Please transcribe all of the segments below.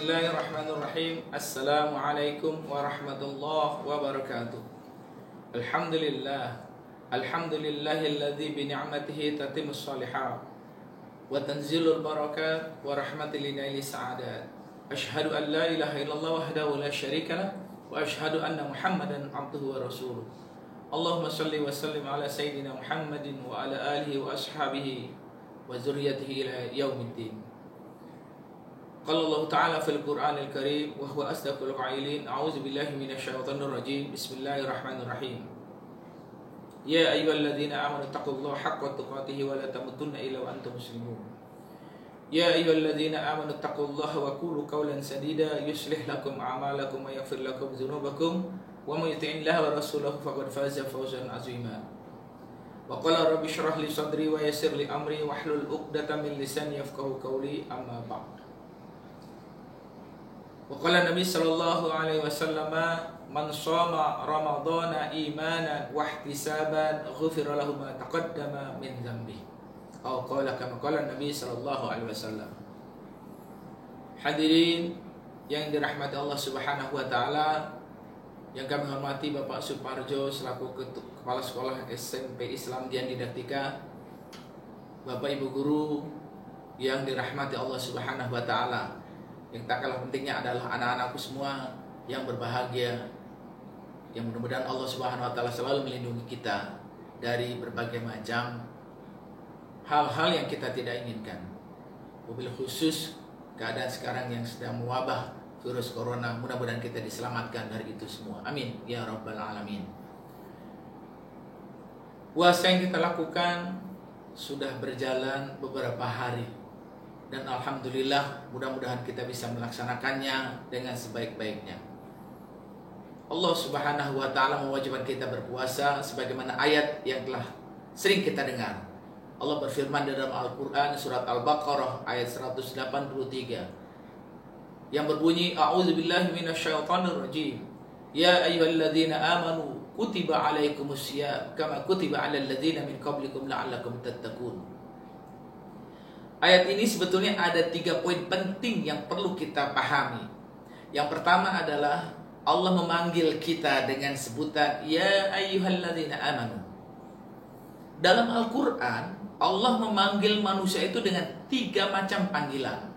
Bismillahirrahmanirrahim. Assalamualaikum warahmatullahi wabarakatuh. Alhamdulillah. Alhamdulillahilladzi bi ni'matihi tatimmus shalihat wa tanzilul barakat wa rahmatil linaili sa'adat. Asyhadu an la ilaha illallah wahdahu la syarikalah wa asyhadu anna Muhammadan abduhu wa rasuluh. Allahumma shalli wa sallim ala sayyidina Muhammadin wa ala alihi wa ashabihi wa zurriyyatihi ila yaumiddin. Qala Allah Ta'ala fil Qur'anil Karim wa huwa asdaqul qailin. A'udzu billahi minasyaitonir rajim. Bismillahirrahmanirrahim. Ya ayyuhalladzina amanu taqullaha haqqa tuqatih wa la tamutunna illa wa antum muslimun. Ya ayyuhalladzina amanu taqullaha wa qulu qawlan sadida yuslih lakum a'malakum wa yaghfir lakum dzunubakum wa may yuti'illaha wa rasulahu faqad faza fawzan 'azima. Wa qala rabbi shrah li sadri wa yassir li amri wahlul 'uqdatam min lisani yafqahu qawli, amma ba'd. Wa qala Nabi sallallahu alaihi wasallam, man shoma ramadhana imanan wa ihtisaban ghufira lahu ma taqaddama min dhanbi. Atau qala kama qala Nabi sallallahu alaihi wasallam. Hadirin yang dirahmati Allah Subhanahu wa taala, yang kami hormati Bapak Suparjo selaku Kepala Sekolah SMP Islam Dian Didaktika, Bapak Ibu guru yang dirahmati Allah Subhanahu wa taala. Yang tak kalah pentingnya adalah anak-anakku semua yang berbahagia, yang mudah-mudahan Allah Subhanahu wa taala selalu melindungi kita dari berbagai macam hal-hal yang kita tidak inginkan. Wabil khusus keadaan sekarang yang sedang mewabah virus corona, mudah-mudahan kita diselamatkan dari itu semua. Amin ya rabbal alamin. Puasa yang kita lakukan sudah berjalan beberapa hari, dan alhamdulillah mudah-mudahan kita bisa melaksanakannya dengan sebaik-baiknya. Allah Subhanahu wa taala mewajibkan kita berpuasa sebagaimana ayat yang telah sering kita dengar. Allah berfirman dalam Al-Qur'an surat Al-Baqarah ayat 183 yang berbunyi, a'udzubillahi minasyaitonir rajim. Ya ayyuhalladzina amanu kutiba alaikumusiyam kama kutiba alal ladzina min qablikum la'allakum tattaqun. Ayat ini sebetulnya ada 3 poin penting yang perlu kita pahami. Yang pertama adalah Allah memanggil kita dengan sebutan ya ayyuhalladzina amanu. Dalam Al-Quran, Allah memanggil manusia itu dengan 3 macam panggilan.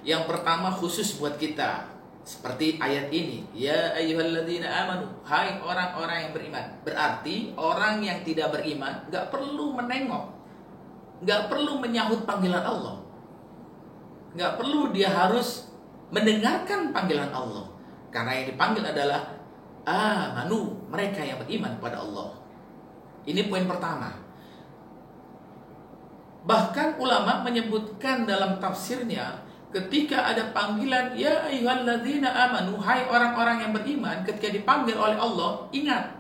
Yang pertama khusus buat kita, seperti ayat ini, ya ayyuhalladzina amanu, hai orang-orang yang beriman. Berarti orang yang tidak beriman gak perlu menengok, gak perlu menyahut panggilan Allah, gak perlu dia harus mendengarkan panggilan Allah, karena yang dipanggil adalah amanu, mereka yang beriman pada Allah. Ini poin pertama. Bahkan ulama menyebutkan dalam tafsirnya, ketika ada panggilan ya ayyuhalladzina amanu, hai orang-orang yang beriman, ketika dipanggil oleh Allah, ingat,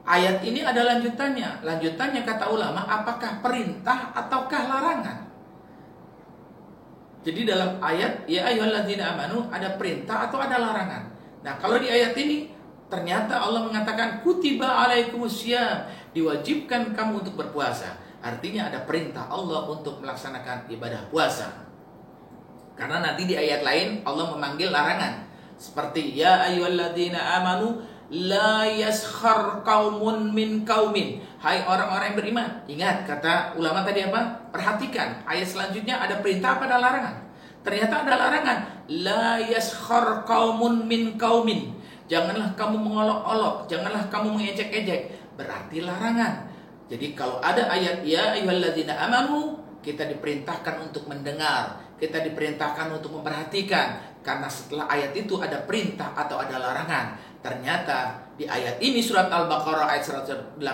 ayat ini ada lanjutannya. Lanjutannya kata ulama, apakah perintah ataukah larangan? Jadi dalam ayat ya ayyuhalladzina amanu ada perintah atau ada larangan. Nah, kalau di ayat ini ternyata Allah mengatakan kutiba alaikumusiyam, diwajibkan kamu untuk berpuasa. Artinya ada perintah Allah untuk melaksanakan ibadah puasa. Karena nanti di ayat lain Allah memanggil larangan. Seperti ya ayyuhalladzina amanu la yaskhar qaumun min qaumin, hai orang-orang yang beriman. Ingat kata ulama tadi apa? Perhatikan ayat selanjutnya ada perintah apa ada larangan? Ternyata ada larangan. La yaskhar qaumun min qaumin, janganlah kamu mengolok-olok, janganlah kamu mengejek-ejek, berarti larangan. Jadi kalau ada ayat ya ayyuhalladzina amanu, kita diperintahkan untuk mendengar, kita diperintahkan untuk memperhatikan, karena setelah ayat itu ada perintah atau ada larangan. Ternyata di ayat ini surat Al-Baqarah ayat 183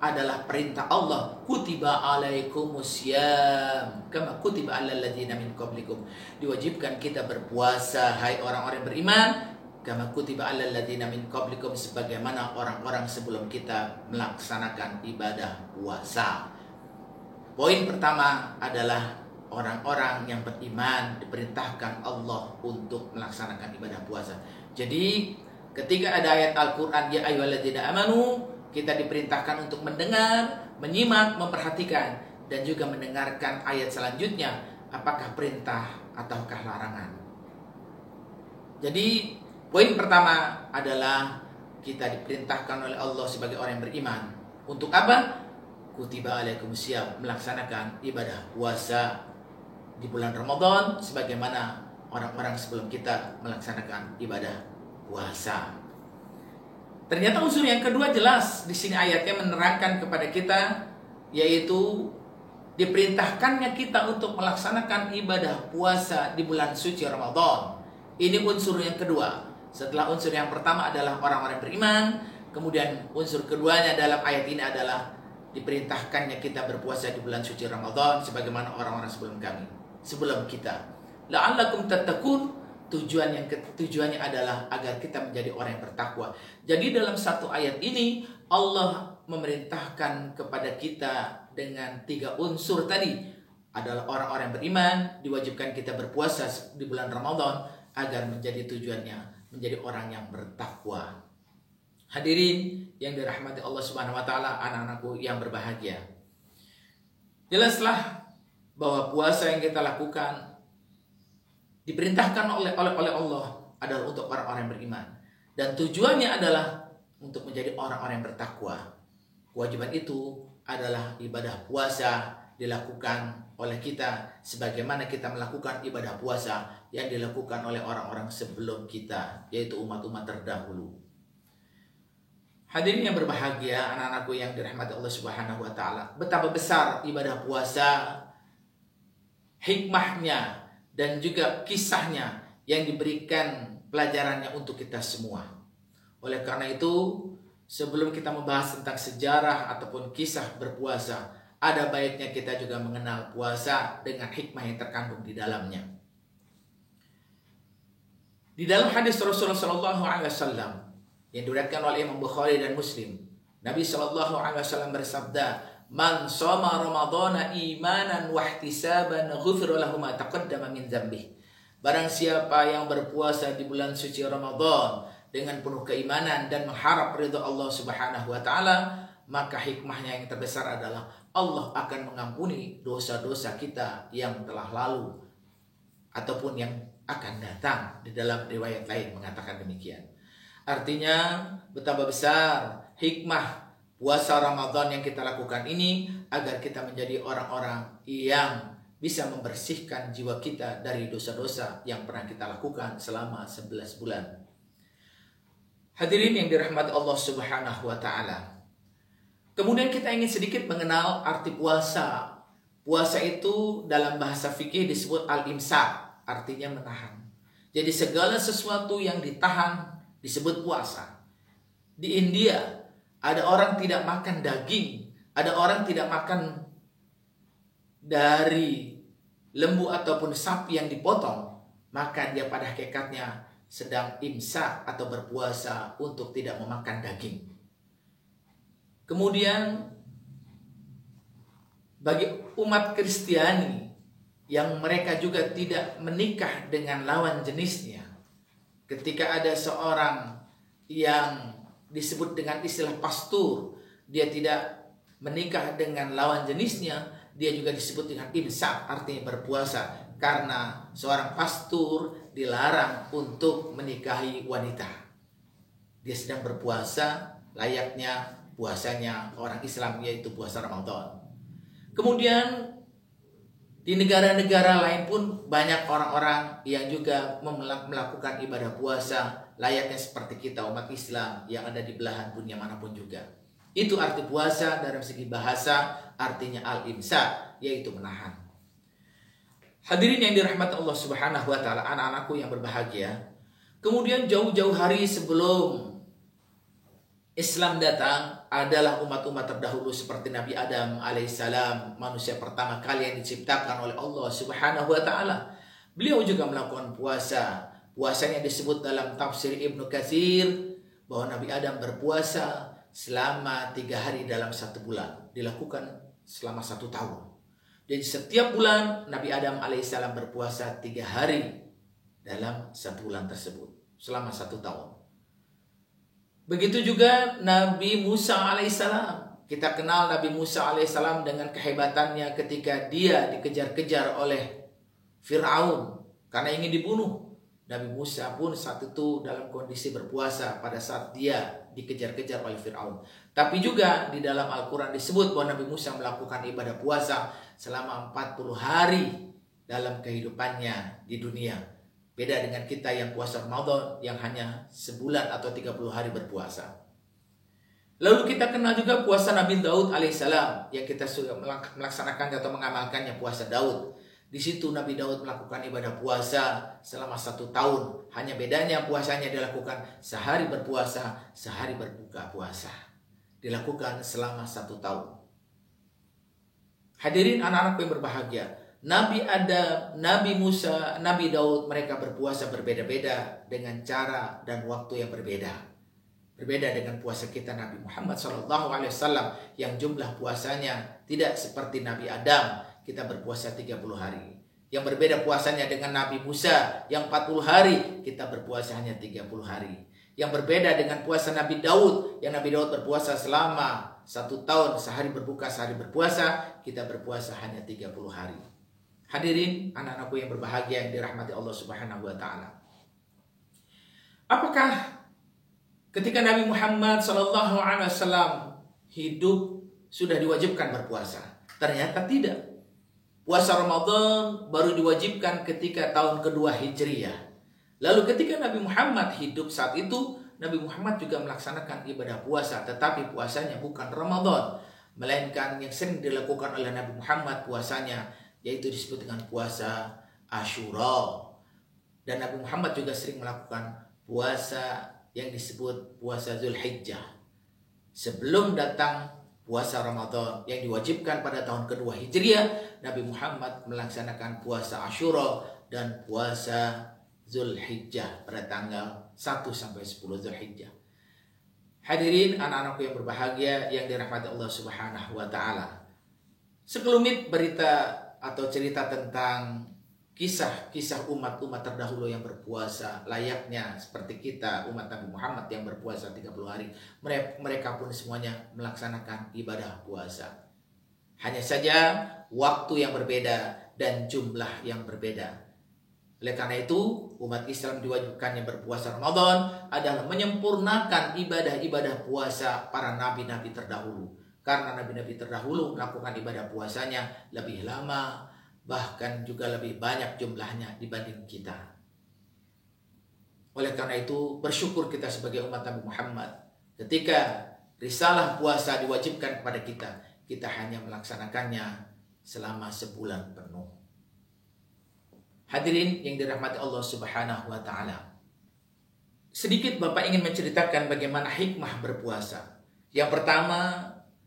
adalah perintah Allah, kutiba alaikumusiyam kama kutiba alal ladzina min qablikum, diwajibkan kita berpuasa hai orang-orang yang beriman, kama kutiba alal ladzina min qablikum, sebagaimana orang-orang sebelum kita melaksanakan ibadah puasa. Poin pertama adalah orang-orang yang beriman diperintahkan Allah untuk melaksanakan ibadah puasa. Jadi ketika ada ayat Al-Quran ya ayyuhalladzina amanu, kita diperintahkan untuk mendengar, menyimak, memperhatikan, dan juga mendengarkan ayat selanjutnya apakah perintah ataukah larangan. Jadi poin pertama adalah kita diperintahkan oleh Allah sebagai orang yang beriman. Untuk apa? Kutiba alaikumusiyam, melaksanakan ibadah puasa di bulan Ramadan sebagaimana orang-orang sebelum kita melaksanakan ibadah puasa. Ternyata unsur yang kedua jelas di sini ayatnya menerangkan kepada kita, yaitu diperintahkannya kita untuk melaksanakan ibadah puasa di bulan suci Ramadan. Ini unsur yang kedua. Setelah unsur yang pertama adalah orang-orang beriman, kemudian unsur keduanya dalam ayat ini adalah diperintahkannya kita berpuasa di bulan suci Ramadan sebagaimana orang-orang sebelum kita. La'allakum tattaqun. Tujuannya adalah agar kita menjadi orang yang bertakwa. Jadi dalam satu ayat ini Allah memerintahkan kepada kita dengan 3 unsur tadi. Adalah orang-orang beriman, diwajibkan kita berpuasa di bulan Ramadan agar menjadi tujuannya menjadi orang yang bertakwa. Hadirin yang dirahmati Allah Subhanahu wa taala, anak-anakku yang berbahagia. Jelaslah bahwa puasa yang kita lakukan diperintahkan oleh Allah adalah untuk orang-orang yang beriman, dan tujuannya adalah untuk menjadi orang-orang yang bertakwa. Kewajiban itu adalah ibadah puasa dilakukan oleh kita sebagaimana kita melakukan ibadah puasa yang dilakukan oleh orang-orang sebelum kita, yaitu umat-umat terdahulu. Hadirin yang berbahagia, anak-anakku yang dirahmati Allah Subhanahu wa taala, betapa besar ibadah puasa, hikmahnya dan juga kisahnya yang diberikan pelajarannya untuk kita semua. Oleh karena itu, sebelum kita membahas tentang sejarah ataupun kisah berpuasa, ada baiknya kita juga mengenal puasa dengan hikmah yang terkandung di dalamnya. Di dalam hadis Rasulullah SAW yang diriwayatkan oleh Imam Bukhari dan Muslim, Nabi SAW bersabda, "Man shoma Ramadhana imanan wa ihtisaban ghufira lahu ma taqaddama min dzambih." Barang siapa yang berpuasa di bulan suci Ramadan dengan penuh keimanan dan mengharap ridha Allah Subhanahu wa taala, maka hikmahnya yang terbesar adalah Allah akan mengampuni dosa-dosa kita yang telah lalu ataupun yang akan datang. Di dalam riwayat lain mengatakan demikian. Artinya betapa besar hikmah puasa Ramadan yang kita lakukan ini agar kita menjadi orang-orang yang bisa membersihkan jiwa kita dari dosa-dosa yang pernah kita lakukan selama 11 bulan. Hadirin yang dirahmati Allah Subhanahu wa taala. Kemudian kita ingin sedikit mengenal arti puasa. Puasa itu dalam bahasa fikih disebut al-imsak, artinya menahan. Jadi segala sesuatu yang ditahan disebut puasa. Di India ada orang tidak makan daging, ada orang tidak makan dari lembu ataupun sapi yang dipotong, maka dia pada hakikatnya sedang imsak atau berpuasa untuk tidak memakan daging. Kemudian bagi umat Kristiani yang mereka juga tidak menikah dengan lawan jenisnya, ketika ada seorang yang disebut dengan istilah pastur, dia tidak menikah dengan lawan jenisnya, dia juga disebut dengan imsak, artinya berpuasa, karena seorang pastur dilarang untuk menikahi wanita. Dia sedang berpuasa layaknya puasanya orang Islam, yaitu puasa Ramadan. Kemudian di negara-negara lain pun banyak orang-orang yang juga melakukan ibadah puasa layaknya seperti kita umat Islam yang ada di belahan dunia manapun juga. Itu arti puasa dalam segi bahasa, artinya al-imsak, yaitu menahan. Hadirin yang dirahmati Allah Subhanahu wa taala, anak-anakku yang berbahagia. Kemudian jauh-jauh hari sebelum Islam datang adalah umat-umat terdahulu seperti Nabi Adam alaihissalam, manusia pertama kali yang diciptakan oleh Allah Subhanahu wa taala. Beliau juga melakukan puasa. Puasanya disebut dalam tafsir Ibnu Katsir bahwa Nabi Adam berpuasa selama 3 hari dalam 1 bulan, dilakukan selama 1 tahun. Jadi setiap bulan Nabi Adam alaihissalam berpuasa 3 hari dalam 1 bulan tersebut selama 1 tahun. Begitu juga Nabi Musa alaihissalam. Kita kenal Nabi Musa alaihissalam dengan kehebatannya ketika dia dikejar-kejar oleh Fir'aun karena ingin dibunuh. Nabi Musa pun saat itu dalam kondisi berpuasa pada saat dia dikejar-kejar oleh Fir'aun. Tapi juga di dalam Al-Quran disebut bahwa Nabi Musa melakukan ibadah puasa selama 40 hari dalam kehidupannya di dunia. Beda dengan kita yang puasa Ramadan yang hanya sebulan atau 30 hari berpuasa. Lalu kita kenal juga puasa Nabi Daud alaihissalam yang kita sudah melaksanakan atau mengamalkannya, puasa Daud. Di situ Nabi Daud melakukan ibadah puasa selama 1 tahun. Hanya bedanya puasanya dilakukan sehari berpuasa, sehari berbuka puasa. Dilakukan selama 1 tahun. Hadirin anak-anakku yang berbahagia, Nabi Adam, Nabi Musa, Nabi Daud, mereka berpuasa berbeda-beda dengan cara dan waktu yang berbeda. Berbeda dengan puasa kita Nabi Muhammad SAW yang jumlah puasanya tidak seperti Nabi Adam. Kita berpuasa 30 hari. Yang berbeda puasanya dengan Nabi Musa yang 40 hari, kita berpuasa hanya 30 hari. Yang berbeda dengan puasa Nabi Daud, yang Nabi Daud berpuasa selama 1 tahun, sehari berbuka, sehari berpuasa, kita berpuasa hanya 30 hari. Hadirin anak-anakku yang berbahagia yang dirahmati Allah Subhanahu wa taala. Apakah ketika Nabi Muhammad SAW hidup sudah diwajibkan berpuasa? Ternyata tidak. Puasa Ramadan baru diwajibkan ketika tahun kedua Hijriyah. Lalu ketika Nabi Muhammad hidup saat itu, Nabi Muhammad juga melaksanakan ibadah puasa. Tetapi puasanya bukan Ramadan, melainkan yang sering dilakukan oleh Nabi Muhammad puasanya, yaitu disebut dengan puasa Asyura. Dan Nabi Muhammad juga sering melakukan puasa yang disebut puasa Zulhijjah. Sebelum datang puasa Ramadan yang diwajibkan pada tahun kedua Hijriah, Nabi Muhammad melaksanakan puasa Asyura dan puasa Zulhijjah pada tanggal 1 sampai 10 Zulhijjah. Hadirin anak-anakku yang berbahagia yang dirahmati Allah Subhanahu wa taala. Sekelumit berita atau cerita tentang kisah-kisah umat-umat terdahulu yang berpuasa layaknya seperti kita umat Nabi Muhammad yang berpuasa 30 hari. Mereka pun semuanya melaksanakan ibadah puasa. Hanya saja waktu yang berbeda dan jumlah yang berbeda. Oleh karena itu, umat Islam diwajibkannya berpuasa Ramadan adalah menyempurnakan ibadah-ibadah puasa para nabi-nabi terdahulu. Karena nabi-nabi terdahulu melakukan ibadah puasanya lebih lama, bahkan juga lebih banyak jumlahnya dibanding kita. Oleh karena itu, bersyukur kita sebagai umat Nabi Muhammad. Ketika risalah puasa diwajibkan kepada kita, kita hanya melaksanakannya selama sebulan penuh. Hadirin yang dirahmati Allah Subhanahu wa taala. Sedikit Bapak ingin menceritakan bagaimana hikmah berpuasa. Yang pertama,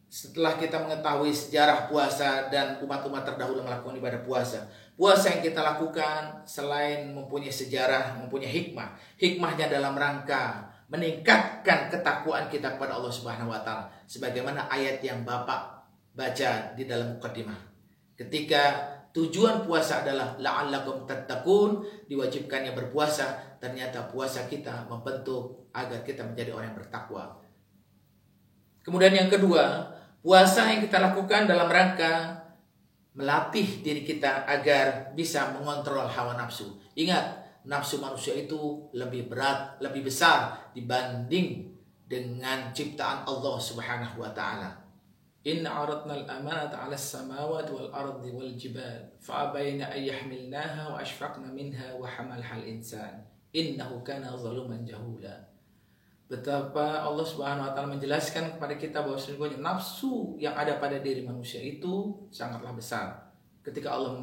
setelah kita mengetahui sejarah puasa dan umat-umat terdahulu melakukan ibadah puasa, puasa yang kita lakukan selain mempunyai sejarah, mempunyai hikmah. Hikmahnya dalam rangka meningkatkan ketakwaan kita kepada Allah Subhanahu wa taala. Sebagaimana ayat yang Bapak baca di dalam mukadimah. Ketika tujuan puasa adalah la'allakum tattaqun, diwajibkannya berpuasa, ternyata puasa kita membentuk agar kita menjadi orang yang bertakwa. Kemudian yang kedua, puasa yang kita lakukan dalam rangka melatih diri kita agar bisa mengontrol hawa nafsu. Ingat, nafsu manusia itu lebih berat, lebih besar dibanding dengan ciptaan Allah Subhanahu wa taala. Inna aradna al-amanata 'ala as-samawati wal ardi wal jibal fa abayna an yahmilnaha wa ashfaqna minha wa hamalha al-insan innahu kana zaluman jahula. Betapa Allah Subhanahu wa taala menjelaskan kepada kita bahwa sesungguhnya nafsu yang ada pada diri manusia itu sangatlah besar. Ketika Allah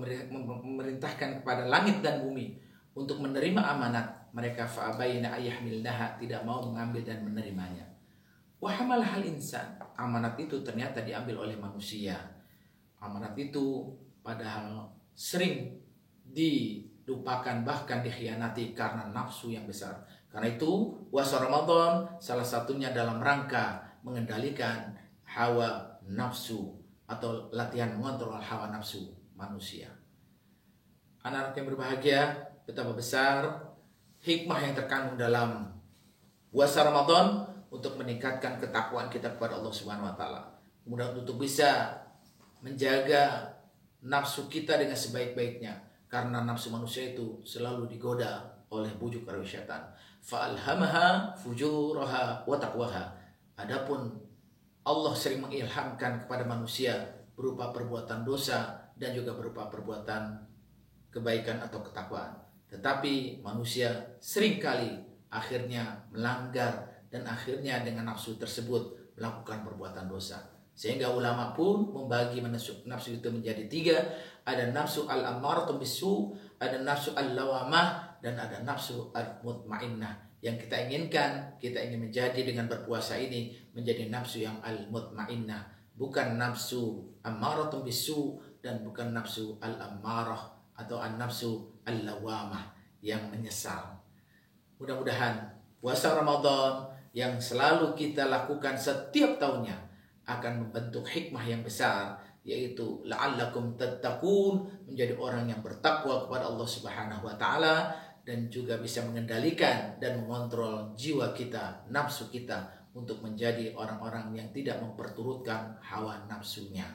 memerintahkan kepada langit dan bumi untuk menerima amanat, mereka fa'abaina ayyahmilnaha, tidak mau mengambil dan menerimanya. Wa hamalhal insan, amanat itu ternyata diambil oleh manusia. Amanat itu padahal sering dilupakan, bahkan dikhianati karena nafsu yang besar. Karena itu puasa Ramadan salah satunya dalam rangka mengendalikan hawa nafsu atau latihan mengontrol hawa nafsu manusia. Anak-anak yang berbahagia, betapa besar hikmah yang terkandung dalam puasa Ramadan untuk meningkatkan ketakwaan kita kepada Allah Subhanahu wa taala. Kemudian untuk bisa menjaga nafsu kita dengan sebaik-baiknya. karena nafsu manusia itu selalu digoda oleh bujuk rayu syaitan. Fa'alhamaha fujuraha wa taqwaha. Adapun Allah sering mengilhamkan kepada manusia berupa perbuatan dosa dan juga berupa perbuatan kebaikan atau ketakwaan. Tetapi manusia seringkali akhirnya melanggar dan akhirnya dengan nafsu tersebut melakukan perbuatan dosa. Sehingga ulama pun membagi nafsu itu menjadi 3. Ada nafsu al-ammaratun bisu, ada nafsu al-lawamah, dan ada nafsu al-mutmainnah. Yang kita inginkan, kita ingin menjadi dengan berpuasa ini menjadi nafsu yang al-mutmainnah, bukan nafsu ammaratun bisu dan bukan nafsu al-ammarah atau nafsu al-lawamah yang menyesal. Mudah-mudahan puasa Ramadan yang selalu kita lakukan setiap tahunnya akan membentuk hikmah yang besar, yaitu la'allakum tattaqun, menjadi orang yang bertakwa kepada Allah Subhanahu wa taala dan juga bisa mengendalikan dan mengontrol jiwa kita, nafsu kita untuk menjadi orang-orang yang tidak memperturutkan hawa nafsunya.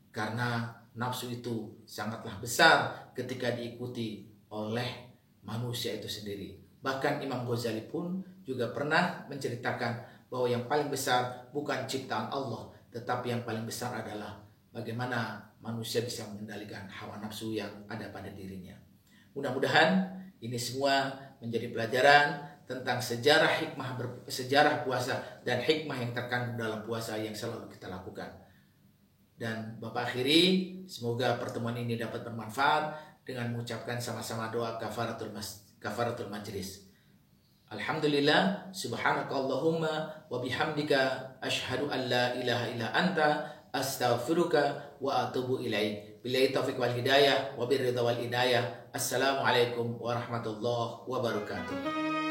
Karena nafsu itu sangatlah besar ketika diikuti oleh manusia itu sendiri. Bahkan Imam Ghazali pun juga pernah menceritakan bahwa yang paling besar bukan ciptaan Allah, tetapi yang paling besar adalah bagaimana manusia bisa mengendalikan hawa nafsu yang ada pada dirinya. Mudah-mudahan ini semua menjadi pelajaran tentang sejarah puasa dan hikmah yang terkandung dalam puasa yang selalu kita lakukan. Dan Bapak akhiri, semoga pertemuan ini dapat bermanfaat dengan mengucapkan sama-sama doa kafaratul majlis. Alhamdulillah, subhanakallahumma wa bihamdika asyhadu an la ilaha illa anta astaghfiruka wa atubu ilaik. Billahi taufiq wal hidayah wa birridha wal inayah. Assalamualaikum warahmatullahi wabarakatuh.